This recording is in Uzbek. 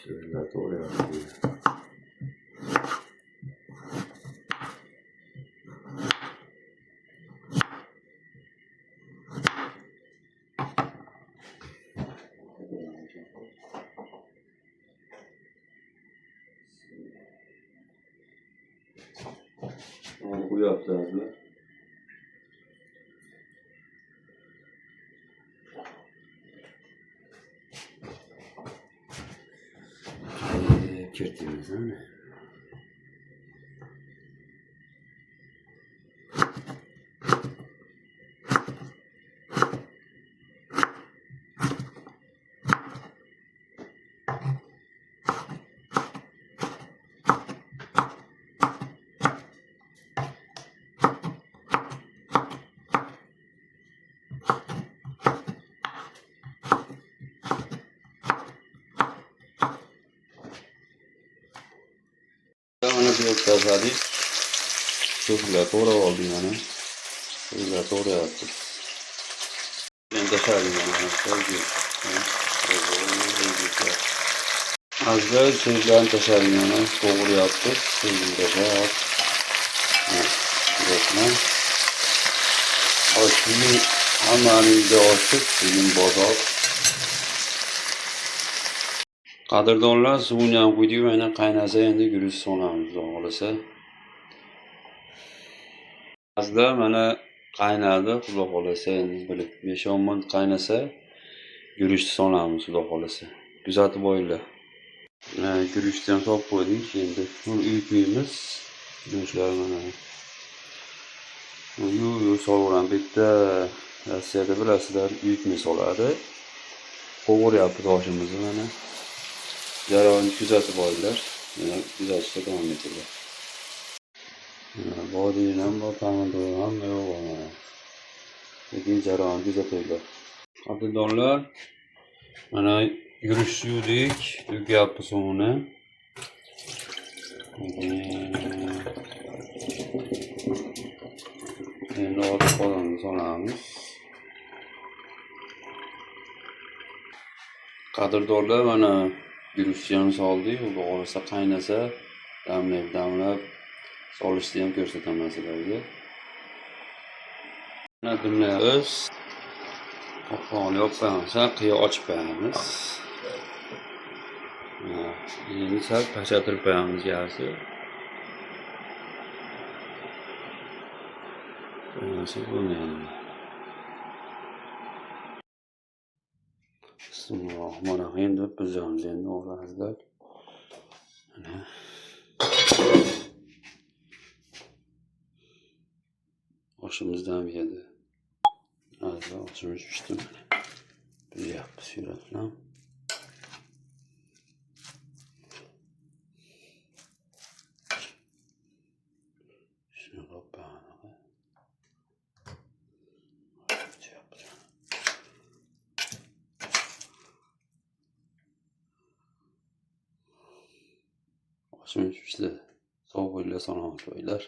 Şöyle doğru yapayım. Bu yapacağız mı? Kirtimiz mi? Ana bir tasarruf. Şöyle doğru oldu yani. Şöyle doğru yaptık. Ben de sarayım yani. Az da sözlerini tasarım yani. Doğru yaptık. Sözünü de yap. Resmen. Şimdi hamanizde açtık. Bugün bozak. Qadrdonlar, suvini ham quydik, mana qaynasa endi guruch solamiz, xudo xolasa. Azda mana qaynadi, xudo xolasa, endi bir 5-10 minut qaynasa guruchni solamiz, xudo xolasa. Kuzatib qo'yinglar. Guruchni ham topib qo'ydik, endi uni uyutmaymiz. Guruchlar mana. Yuvib solaveramiz. Bitta Rossiyada bilasizlar, uyutmay soladi. Qovuryapti oshimizni mana. Jarayonni kuzatib qo'yinglar. Yana kuzatishda davom etinglar. Bodiyni ham bor, pomidor ham yo'q mana. Lekin jarayonni kuzatinglar. Qadrdonlar, mana guruch suydik, to'kyapmiz uni. Endi ortiq qolganini solamiz. Qadrdonlar, mana guruchni soldik, xudo xolasa qaynasa, damlab solishni ham ko'rsataman sizlarga. Mana dimlaymiz. Qopqog'ini yopamiz, qiyo ochib qo'yamiz. Endi sal pashatirib qo'yamiz yarsi. Nasıl bo'lmaydi. Bismillahirrahmanirrahim deb bizamiz endi o'g'lazlar. Mana oshimizdan yedi. Azda oshimiz pishdi mana. Buzyapmiz surat bilan. Shuni qo'yamiz. Oshimiz pishdi. Sovuq bo'lsa solamiz qo'yinglar.